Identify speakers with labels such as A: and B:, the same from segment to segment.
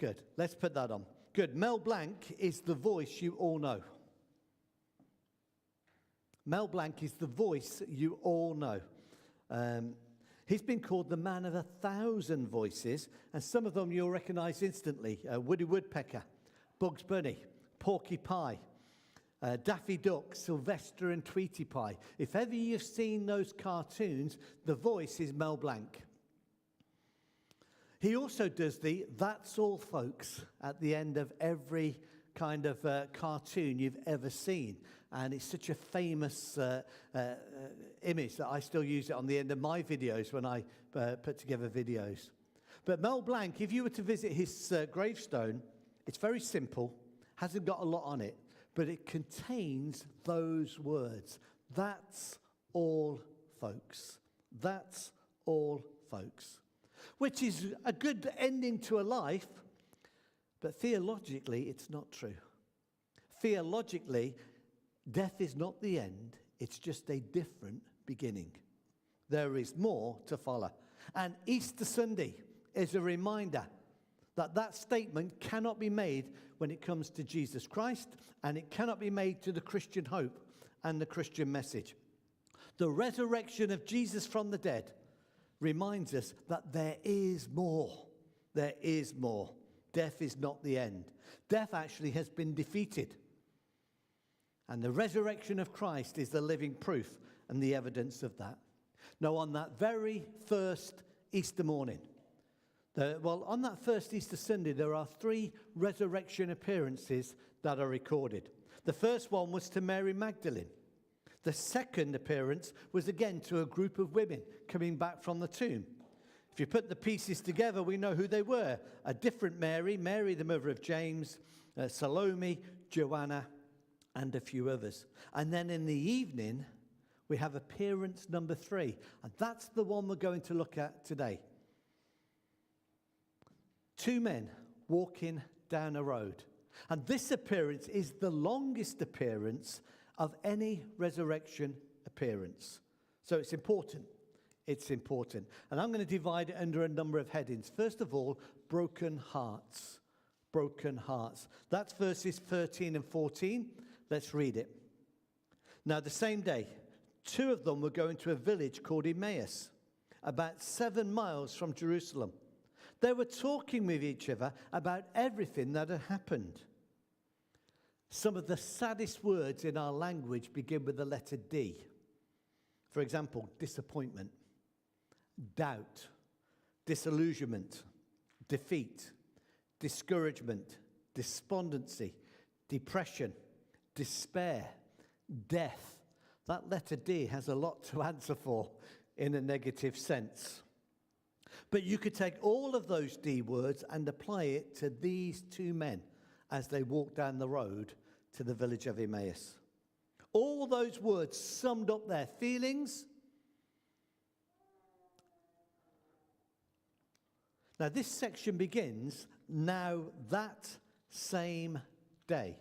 A: Good. Let's put that on. Good. Mel Blanc is the voice you all know. Mel Blanc is the voice you all know. He's been called the man of 1,000 voices, and some of them you'll recognize instantly. Woody Woodpecker, Bugs Bunny, Porky Pie, Daffy Duck, Sylvester and Tweety Pie. If ever you've seen those cartoons, the voice is Mel Blanc. He also does the "That's all, folks" at the end of every kind of cartoon you've ever seen. And it's such a famous image that I still use it on the end of my videos when I put together videos. But Mel Blanc, if you were to visit his gravestone, it's very simple, hasn't got a lot on it, but it contains those words. That's all, folks. That's all, folks. Which is a good ending to a life, but theologically, it's not true. Theologically, death is not the end, it's just a different beginning. There is more to follow. And Easter Sunday is a reminder that that statement cannot be made when it comes to Jesus Christ, and it cannot be made to the Christian hope and the Christian message. The resurrection of Jesus from the dead reminds us that there is more. There is more. Death is not the end. Death actually has been defeated. And the resurrection of Christ is the living proof and the evidence of that. Now, on that very first Easter morning, on that first Easter Sunday, there are 3 resurrection appearances that are recorded. The first one was to Mary Magdalene. The second appearance was again to a group of women coming back from the tomb. If you put the pieces together, we know who they were. A different Mary, Mary the mother of James, Salome, Joanna, and a few others. And then in the evening, we have appearance number 3. And that's the one we're going to look at today. 2 men walking down a road. And this appearance is the longest appearance of any resurrection appearance. So it's important. It's important. And I'm going to divide it under a number of headings. First of all, broken hearts. Broken hearts. That's verses 13 and 14. Let's read it. Now, the same day, 2 of them were going to a village called Emmaus, about 7 miles from Jerusalem. They were talking with each other about everything that had happened. Some of the saddest words in our language begin with the letter D. For example, disappointment, doubt, disillusionment, defeat, discouragement, despondency, depression, despair, death. That letter D has a lot to answer for in a negative sense. But you could take all of those D words and apply it to these 2 men as they walked down the road to the village of Emmaus. All those words summed up their feelings. Now, this section begins, now that same day.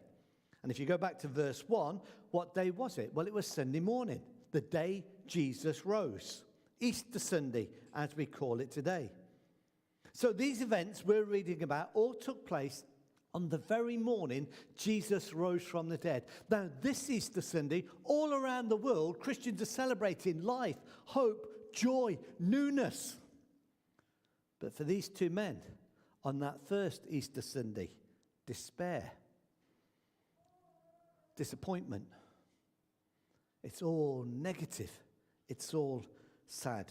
A: And if you go back to verse 1, what day was it? Well, it was Sunday morning, the day Jesus rose. Easter Sunday, as we call it today. So these events we're reading about all took place on the very morning Jesus rose from the dead. Now, this Easter Sunday, all around the world, Christians are celebrating life, hope, joy, newness. But for these 2 men, on that first Easter Sunday, despair, disappointment. It's all negative. It's all sad.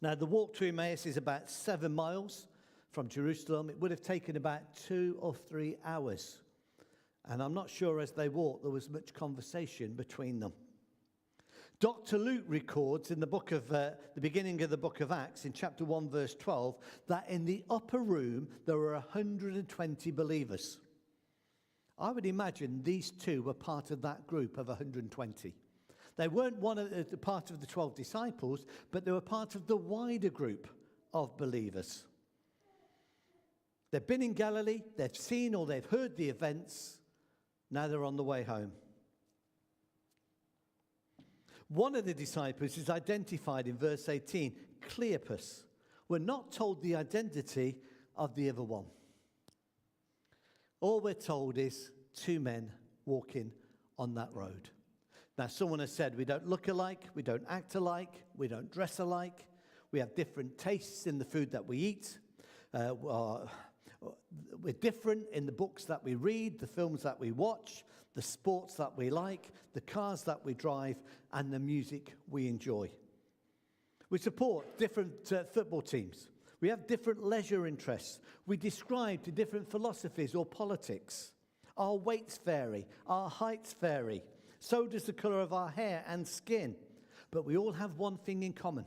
A: Now, the walk to Emmaus is about 7 miles from Jerusalem. It would have taken about 2 or 3 hours. And I'm not sure as they walked there was much conversation between them. Dr. Luke records in the book of the beginning of the book of Acts, in chapter 1, verse 12, that in the upper room there were 120 believers. I would imagine these 2 were part of that group of 120. They weren't part of the 12 disciples, but they were part of the wider group of believers. They've been in Galilee, they've seen or they've heard the events, now they're on the way home. One of the disciples is identified in verse 18, Cleopas. We're not told the identity of the other one. All we're told is two men walking on that road. Now, someone has said we don't look alike, we don't act alike, we don't dress alike, we have different tastes in the food that we eat. We're different in the books that we read, the films that we watch, the sports that we like, the cars that we drive, and the music we enjoy. We support different football teams. We have different leisure interests. We describe to different philosophies or politics. Our weights vary, our heights vary. So does the colour of our hair and skin. But we all have one thing in common.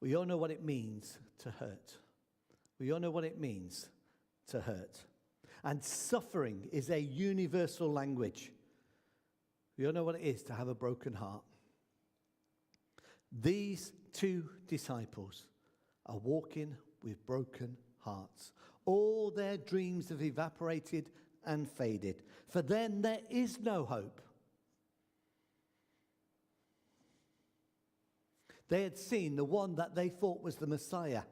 A: We all know what it means to hurt. We all know what it means to hurt. And suffering is a universal language. We all know what it is to have a broken heart. These two disciples are walking with broken hearts. All their dreams have evaporated and faded. For them, there is no hope. They had seen the one that they thought was the Messiah,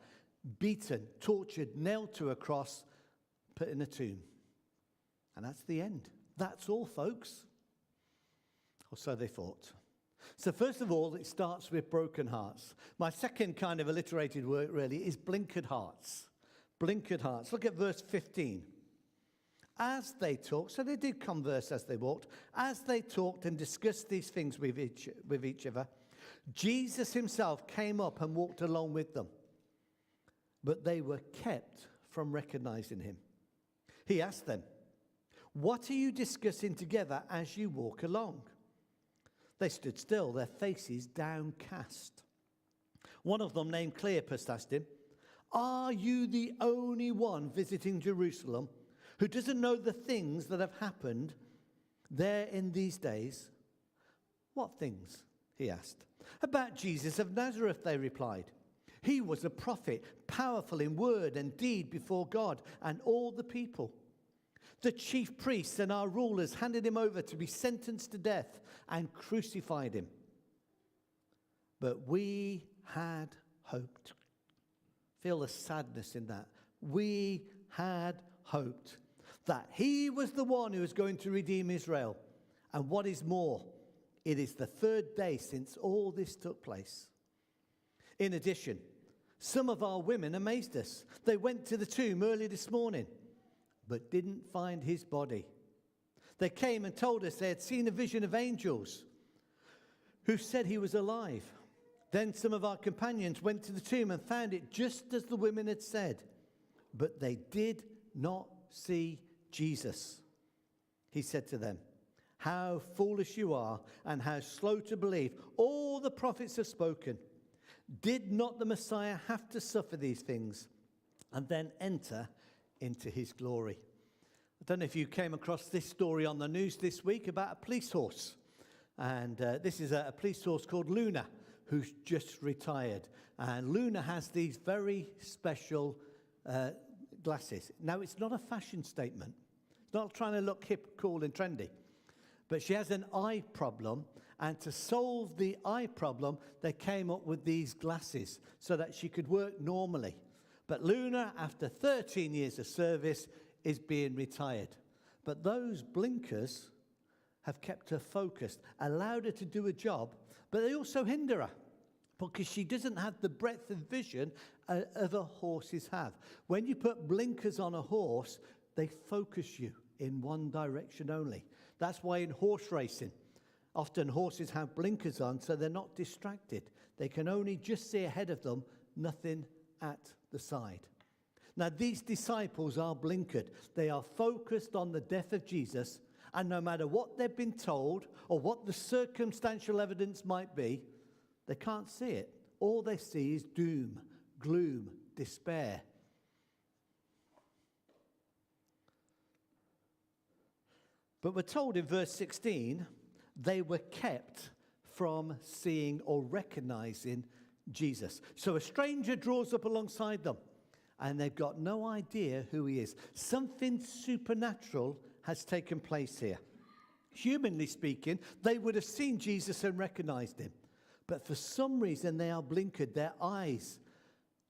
A: beaten, tortured, nailed to a cross, put in a tomb. And that's the end. That's all, folks. Or so they thought. So first of all, it starts with broken hearts. My second kind of alliterated word really is blinkered hearts. Blinkered hearts. Look at verse 15. As they talked, so they did converse as they walked, as they talked and discussed these things with each other, Jesus himself came up and walked along with them. But they were kept from recognizing him. He asked them, "What are you discussing together as you walk along?" They stood still, their faces downcast. One of them, named Cleopas, asked him, "Are you the only one visiting Jerusalem who doesn't know the things that have happened there in these days?" "What things?" he asked. "About Jesus of Nazareth," they replied. "He was a prophet, powerful in word and deed before God and all the people. The chief priests and our rulers handed him over to be sentenced to death and crucified him. But we had hoped." Feel the sadness in that. We had hoped that he was the one who was going to redeem Israel. And what is more, it is the third day since all this took place. In addition, some of our women amazed us. They went to the tomb early this morning, but didn't find his body. They came and told us they had seen a vision of angels who said he was alive. Then some of our companions went to the tomb and found it just as the women had said, but they did not see Jesus. He said to them, "How foolish you are and how slow to believe. All the prophets have spoken. Did not the Messiah have to suffer these things and then enter into his glory?" I don't know if you came across this story on the news this week about a police horse. And this is a police horse called Luna, who's just retired. And Luna has these very special glasses. Now, it's not a fashion statement. It's not trying to look hip, cool, and trendy. But she has an eye problem. And to solve the eye problem, they came up with these glasses so that she could work normally. But Luna, after 13 years of service, is being retired. But those blinkers have kept her focused, allowed her to do a job, but they also hinder her because she doesn't have the breadth of vision other horses have. When you put blinkers on a horse, they focus you in one direction only. That's why in horse racing, often horses have blinkers on so they're not distracted. They can only just see ahead of them, nothing at the side. Now, these disciples are blinkered. They are focused on the death of Jesus, and no matter what they've been told or what the circumstantial evidence might be, they can't see it. All they see is doom, gloom, despair. But we're told in verse 16, they were kept from seeing or recognizing Jesus. So a stranger draws up alongside them, and they've got no idea who he is. Something supernatural has taken place here. Humanly speaking, they would have seen Jesus and recognized him. But for some reason, they are blinkered. Their eyes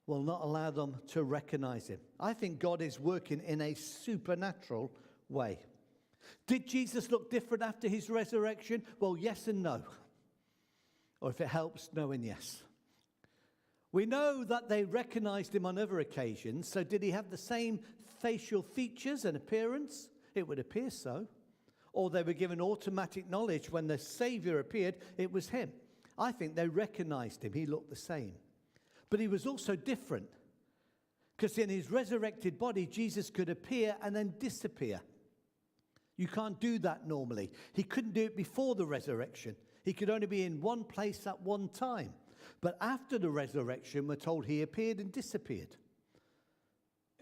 A: will not allow them to recognize him. I think God is working in a supernatural way. Did Jesus look different after his resurrection? Well, yes and no. Or if it helps, no and yes. We know that they recognized him on other occasions, so did he have the same facial features and appearance? It would appear so. Or they were given automatic knowledge when the Savior appeared, it was him. I think they recognized him. He looked the same. But he was also different, because in his resurrected body, Jesus could appear and then disappear. You can't do that normally. He couldn't do it before the resurrection. He could only be in one place at one time. But after the resurrection, we're told he appeared and disappeared.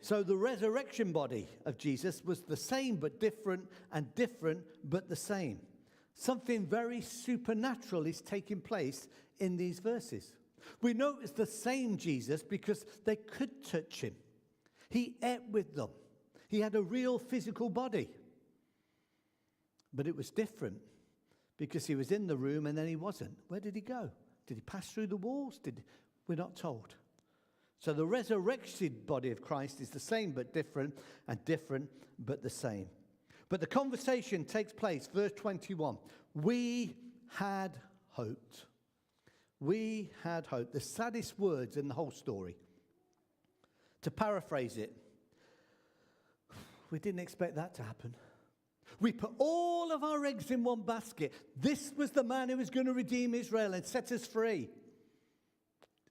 A: So the resurrection body of Jesus was the same but different, and different but the same. Something very supernatural is taking place in these verses. We know it's the same Jesus because they could touch him. He ate with them. He had a real physical body. But it was different because he was in the room and then he wasn't. Where did he go? Did he pass through the walls? We're not told. So the resurrected body of Christ is the same but different, and different but the same. But the conversation takes place, verse 21. We had hoped. We had hoped. The saddest words in the whole story. To paraphrase it, we didn't expect that to happen. We put all of our eggs in one basket. This was the man who was going to redeem Israel and set us free.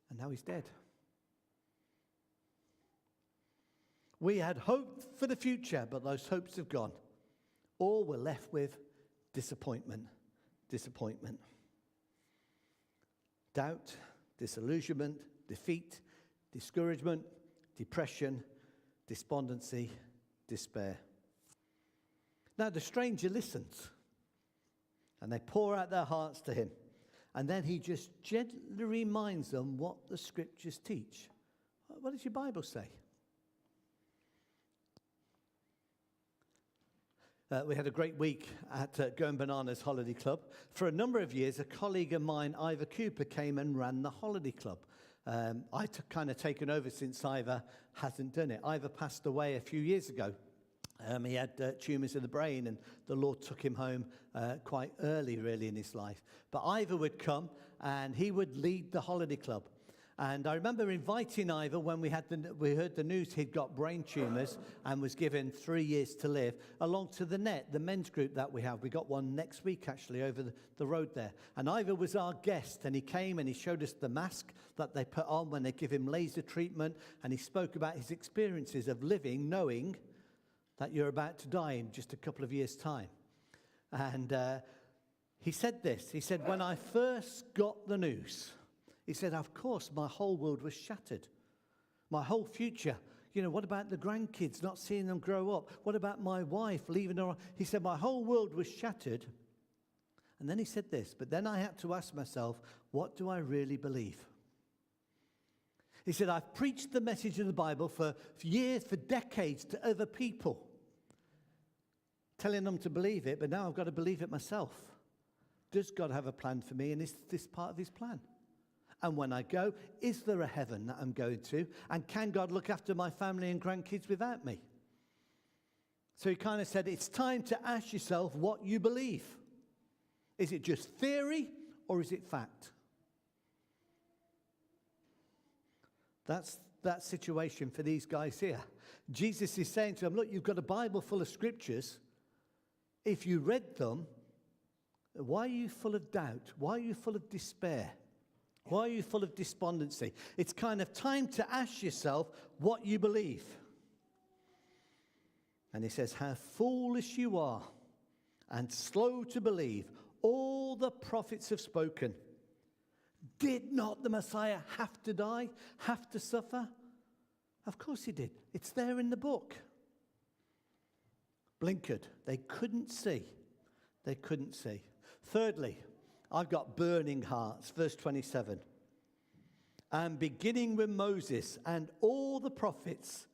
A: And now he's dead. We had hope for the future, but those hopes have gone. All we're left with disappointment. Disappointment. Doubt, disillusionment, defeat, discouragement, depression, despondency, despair. Now the stranger listens, and they pour out their hearts to him. And then he just gently reminds them what the scriptures teach. What does your Bible say? We had a great week at Going Bananas Holiday Club. For a number of years, a colleague of mine, Ivor Cooper, came and ran the holiday club. I kind of taken over since Ivor hasn't done it. Ivor passed away a few years ago. He had tumours in the brain, and the Lord took him home quite early, really, in his life. But Ivor would come, and he would lead the holiday club. And I remember inviting Ivor when we heard the news he'd got brain tumours and was given 3 years to live, along to the Net, the men's group that we have. We got one next week, actually, over the road there. And Ivor was our guest, and he came and he showed us the mask that they put on when they give him laser treatment, and he spoke about his experiences of living, knowing that you're about to die in just a couple of years' time. And he said this. He said, when I first got the news, he said, of course, my whole world was shattered. My whole future. You know, what about the grandkids, not seeing them grow up? What about my wife leaving her? He said, my whole world was shattered. And then he said this, but then I had to ask myself, what do I really believe? He said, I've preached the message of the Bible for years, for decades, to other people, telling them to believe it, but now I've got to believe it myself. Does God have a plan for me, and is this part of his plan? And when I go, is there a heaven that I'm going to? And can God look after my family and grandkids without me? So he kind of said, it's time to ask yourself what you believe. Is it just theory, or is it fact? That's that situation for these guys here. Jesus is saying to them, look, you've got a Bible full of scriptures. If you read them, why are you full of doubt? Why are you full of despair? Why are you full of despondency? It's kind of time to ask yourself what you believe. And he says, how foolish you are, and slow to believe all the prophets have spoken. Did not the Messiah have to die, have to suffer? Of course he did. It's there in the book. Blinkered. They couldn't see. They couldn't see. Thirdly, I've got burning hearts. Verse 27. And beginning with Moses and all the prophets,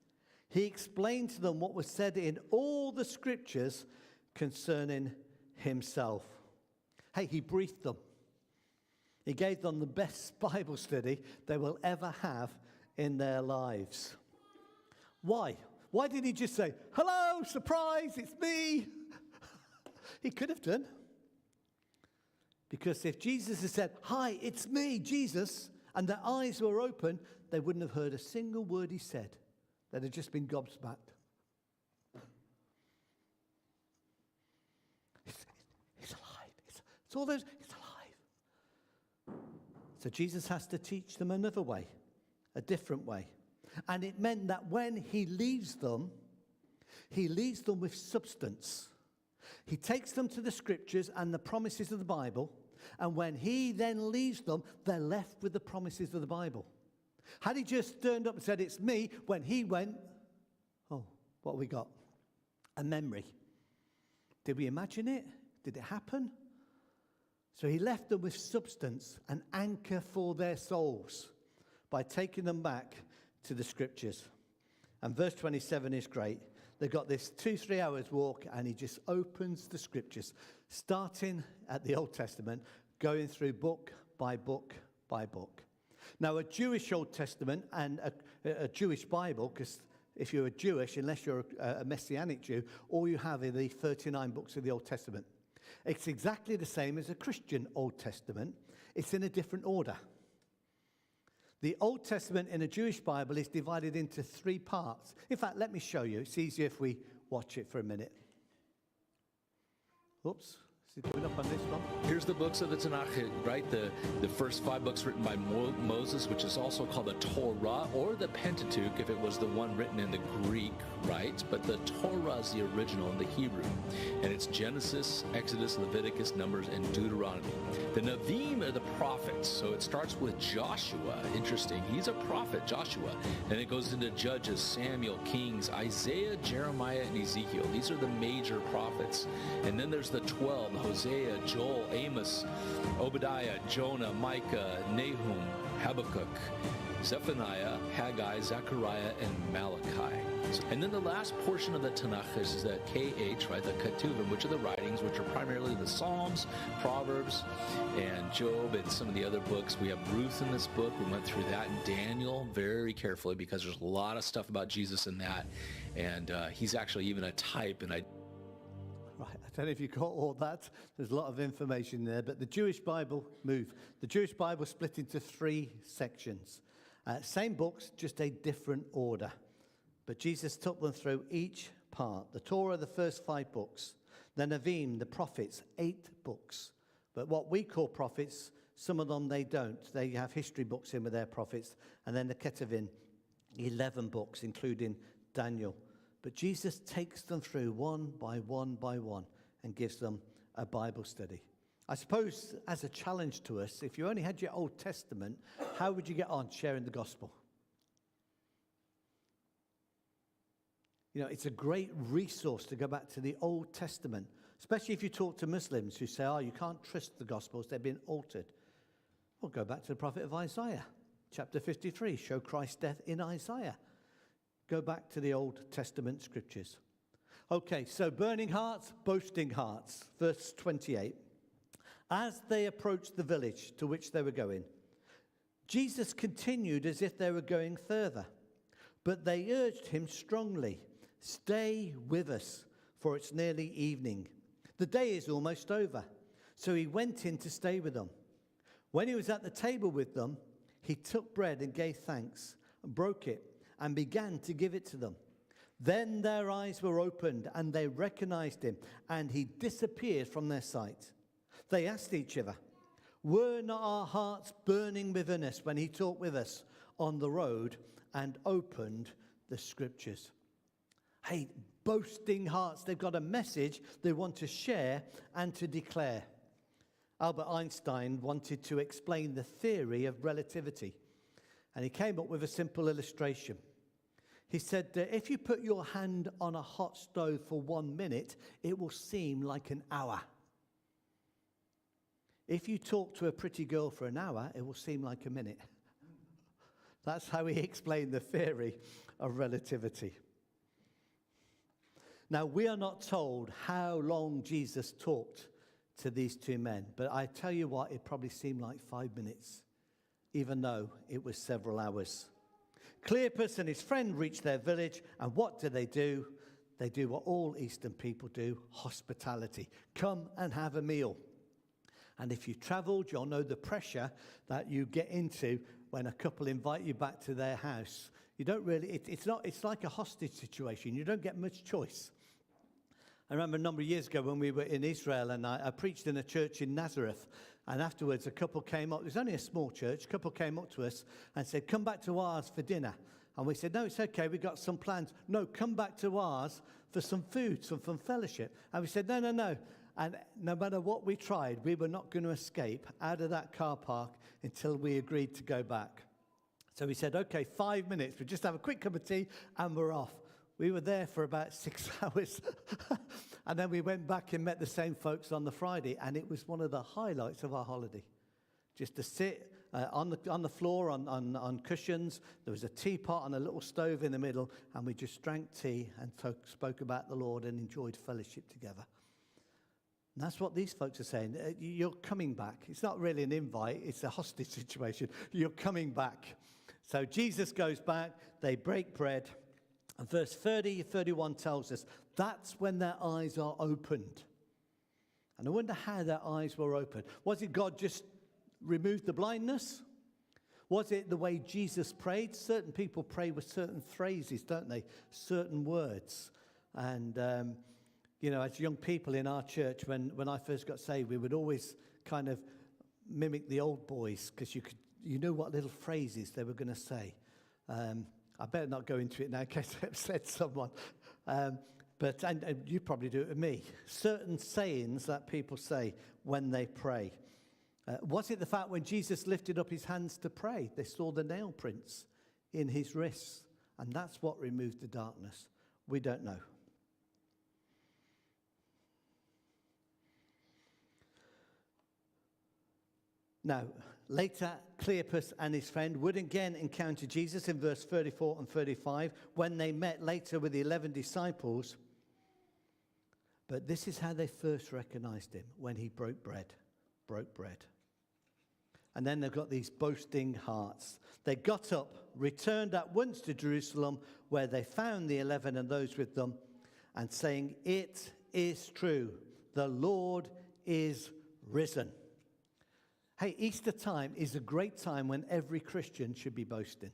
A: he explained to them what was said in all the scriptures concerning himself. Hey, he briefed them. He gave them the best Bible study they will ever have in their lives. Why? Why did he just say, hello, surprise, it's me? He could have done. Because if Jesus had said, hi, it's me, Jesus, and their eyes were open, they wouldn't have heard a single word he said. They'd have just been gobsmacked. He's alive. It's all those, he's alive. So Jesus has to teach them another way, a different way. And it meant that when he leaves them with substance. He takes them to the scriptures and the promises of the Bible. And when he then leaves them, they're left with the promises of the Bible. Had he just turned up and said, it's me, when he went, oh, what have we got? A memory. Did we imagine it? Did it happen? So he left them with substance, an anchor for their souls, by taking them back to the scriptures. And verse 27 is great. They've got this 2-3 hours walk, and he just opens the scriptures, starting at the Old Testament, going through book by book by book. Now, a Jewish Old Testament and a Jewish Bible, because if you're a Jewish, unless you're a Messianic Jew, all you have are the 39 books of the Old Testament. It's exactly the same as a Christian Old Testament. It's in a different order. The Old Testament in a Jewish Bible is divided into 3 parts. In fact, let me show you. It's easier if we watch it for a minute. Oops. Is it going up on this one?
B: Here's the books of the Tanakh, right? The first 5 books written by Moses, which is also called the Torah, or the Pentateuch, if it was the one written in the Greek, right? But the Torah is the original in the Hebrew. And it's Genesis, Exodus, Leviticus, Numbers, and Deuteronomy. The Nevi'im are the prophets. So it starts with Joshua. Interesting. He's a prophet, Joshua. And it goes into Judges, Samuel, Kings, Isaiah, Jeremiah, and Ezekiel. These are the major prophets. And then there's the 12, Hosea, Joel, Amos, Obadiah, Jonah, Micah, Nahum, Habakkuk, Zephaniah, Haggai, Zechariah, and Malachi. And then the last portion of the Tanakh is the KH, right, the Ketuvim, which are the writings, which are primarily the Psalms, Proverbs, and Job, and some of the other books. We have Ruth in this book. We went through that, and Daniel very carefully, because there's a lot of stuff about Jesus in that, and he's actually even a type, and
A: Right, I don't know if you caught all that. There's a lot of information there, but the Jewish Bible, the Jewish Bible split into 3 sections. Same books, just a different order. But Jesus took them through each part. The Torah, the first 5 books. The Nevi'im, the prophets, 8 books. But what we call prophets, some of them they don't. They have history books in with their prophets. And then the Ketuvim, 11 books, including Daniel. But Jesus takes them through one by one by one and gives them a Bible study. I suppose as a challenge to us, if you only had your Old Testament, how would you get on sharing the gospel? You know, it's a great resource to go back to the Old Testament, especially if you talk to Muslims who say, oh, you can't trust the Gospels, they've been altered. Well, go back to the prophet of Isaiah, chapter 53, show Christ's death in Isaiah. Go back to the Old Testament scriptures. Okay, so burning hearts, boasting hearts. Verse 28. As they approached the village to which they were going, Jesus continued as if they were going further. But they urged him strongly, stay with us, for it's nearly evening. The day is almost over. So he went in to stay with them. When he was at the table with them, he took bread and gave thanks, and broke it, and began to give it to them. Then their eyes were opened, and they recognized him, and he disappeared from their sight. They asked each other, were not our hearts burning within us when he talked with us on the road and opened the scriptures? Hey, boasting hearts, they've got a message they want to share and to declare. Albert Einstein wanted to explain the theory of relativity, and he came up with a simple illustration. He said that if you put your hand on a hot stove for 1 minute, it will seem like an hour. If you talk to a pretty girl for an hour, it will seem like a minute. That's how he explained the theory of relativity. Now, we are not told how long Jesus talked to these 2 men, but I tell you what, it probably seemed like 5 minutes, even though it was several hours. Cleopas and his friend reach their village, and what do? They do what all Eastern people do, hospitality. Come and have a meal. And if you've traveled, you'll know the pressure that you get into when a couple invite you back to their house. You don't really, it's like a hostage situation. You don't get much choice. I remember a number of years ago when we were in Israel, and I preached in a church in Nazareth. And afterwards, a couple came up. It was only a small church. A couple came up to us and said, come back to ours for dinner. And we said, no, it's okay. We've got some plans. No, come back to ours for some food, some fellowship. And we said, no. And no matter what we tried, we were not going to escape out of that car park until we agreed to go back. So we said, okay, 5 minutes. We just have a quick cup of tea and we're off. We were there for about 6 hours. And then we went back and met the same folks on the Friday. And it was one of the highlights of our holiday. Just to sit on the floor on cushions. There was a teapot and a little stove in the middle. And we just drank tea and spoke about the Lord and enjoyed fellowship together. And that's what these folks are saying. You're coming back. It's not really an invite. It's a hostage situation. You're coming back. So Jesus goes back. They break bread. And verse 31 tells us that's when their eyes are opened. And I wonder how their eyes were opened. Was it God just removed the blindness? Was it the way Jesus prayed? Certain people pray with certain phrases, don't they? Certain words. And, as young people in our church, when I first got saved, we would always kind of mimic the old boys because you knew what little phrases they were going to say. I better not go into it now in case I upset someone. But you probably do it with me. Certain sayings that people say when they pray. Was it the fact when Jesus lifted up his hands to pray, they saw the nail prints in his wrists? And that's what removed the darkness. We don't know. Now, later, Cleopas and his friend would again encounter Jesus in verse 34 and 35 when they met later with the 11 disciples. But this is how they first recognized him, when he broke bread. And then they've got these boasting hearts. They got up, returned at once to Jerusalem, where they found the 11 and those with them, and saying, "It is true, the Lord is risen." Hey, Easter time is a great time when every Christian should be boasting.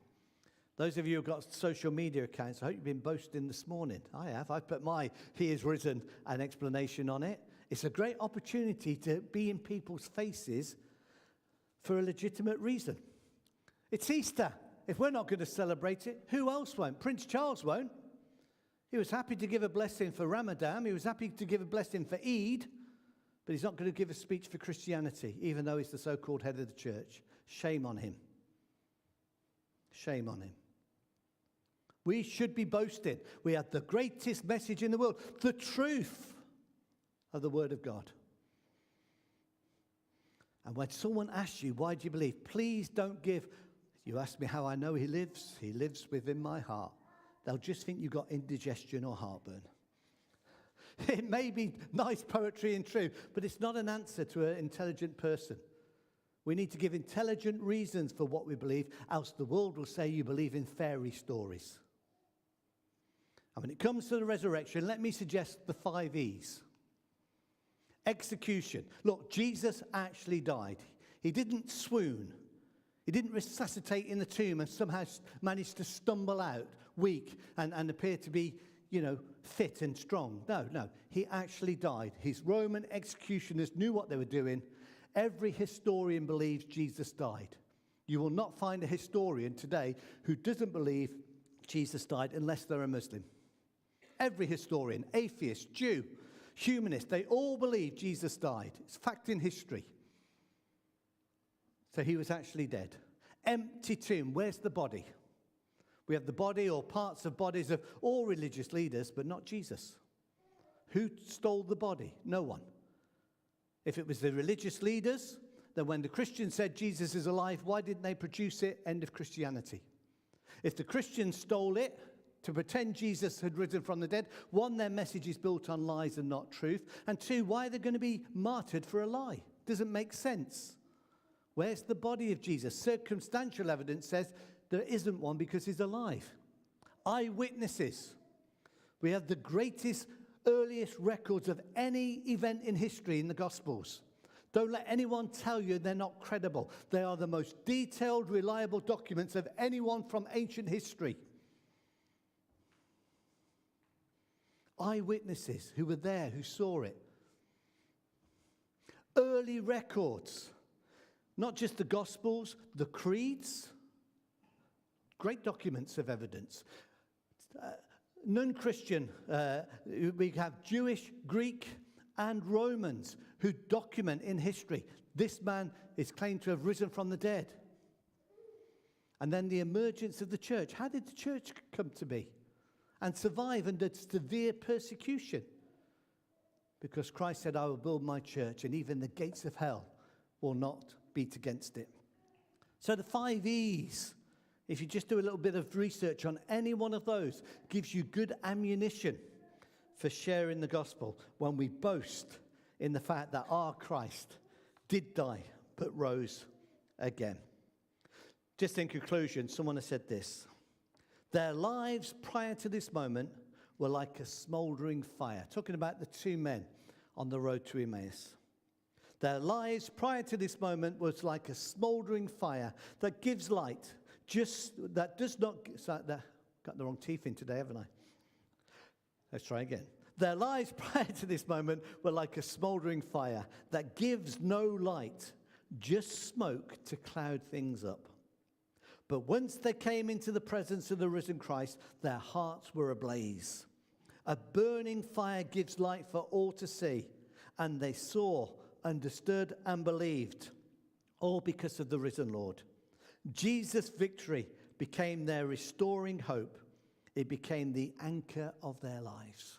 A: Those of you who've got social media accounts, I hope you've been boasting this morning. I have. I've put my "He is risen" an explanation on it. It's a great opportunity to be in people's faces for a legitimate reason. It's Easter. If we're not going to celebrate it, who else won't? Prince Charles won't. He was happy to give a blessing for Ramadan. He was happy to give a blessing for Eid. But he's not going to give a speech for Christianity, even though he's the so-called head of the church. Shame on him. Shame on him. We should be boasting. We have the greatest message in the world, the truth of the Word of God. And when someone asks you, why do you believe? Please don't give, you ask me how I know he lives within my heart. They'll just think you've got indigestion or heartburn. It may be nice poetry and true, but it's not an answer to an intelligent person. We need to give intelligent reasons for what we believe, else the world will say you believe in fairy stories. And when it comes to the resurrection, let me suggest the 5 E's. Execution. Look, Jesus actually died. He didn't swoon. He didn't resuscitate in the tomb and somehow manage to stumble out weak and appear to be fit and strong. No. He actually died. His Roman executioners knew what they were doing. Every historian believes Jesus died. You will not find a historian today who doesn't believe Jesus died unless they're a Muslim. Every historian, atheist, Jew, humanist, they all believe Jesus died. It's fact in history. So he was actually dead. Empty tomb. Where's the body? We have the body or parts of bodies of all religious leaders, but not Jesus. Who stole the body? No one. If it was the religious leaders, then when the Christians said Jesus is alive, why didn't they produce it? End of Christianity. If the Christians stole it to pretend Jesus had risen from the dead, one, their message is built on lies and not truth. And two, why are they going to be martyred for a lie? Doesn't make sense. Where's the body of Jesus? Circumstantial evidence says There isn't one because he's alive. Eyewitnesses. We have the greatest, earliest records of any event in history in the Gospels. Don't let anyone tell you they're not credible. They are the most detailed, reliable documents of anyone from ancient history. Eyewitnesses who were there, who saw it. Early records. Not just the Gospels, the creeds. Great documents of evidence. Non-Christian, we have Jewish, Greek, and Romans who document in history. This man is claimed to have risen from the dead. And then the emergence of the church. How did the church come to be and survive under severe persecution? Because Christ said, I will build my church, and even the gates of hell will not beat against it. So the 5 E's, if you just do a little bit of research on any one of those, gives you good ammunition for sharing the gospel when we boast in the fact that our Christ did die but rose again. Just in conclusion, someone has said this. Their lives prior to this moment were like a smouldering fire. Talking about the 2 men on the road to Emmaus. Their lives prior to this moment was like a smouldering fire that gives light, that does not... Got the wrong teeth in today, haven't I? Let's try again. Their lives prior to this moment were like a smouldering fire that gives no light, just smoke to cloud things up. But once they came into the presence of the risen Christ, their hearts were ablaze. A burning fire gives light for all to see, and they saw, understood, and believed, all because of the risen Lord. Jesus' victory became their restoring hope. It became the anchor of their lives.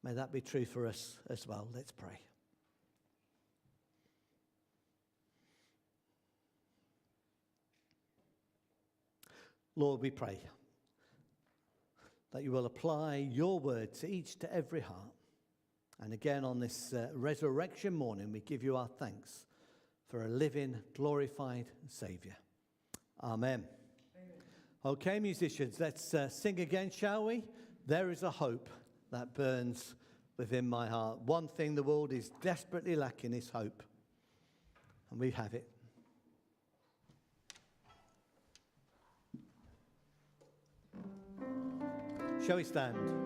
A: May that be true for us as well. Let's pray. Lord, we pray that you will apply your word to every heart. And again, on this resurrection morning, we give you our thanks for a living, glorified Savior. Amen. Okay, musicians, let's sing again, shall we? There is a hope that burns within my heart. One thing the world is desperately lacking is hope. And we have it. Shall we stand?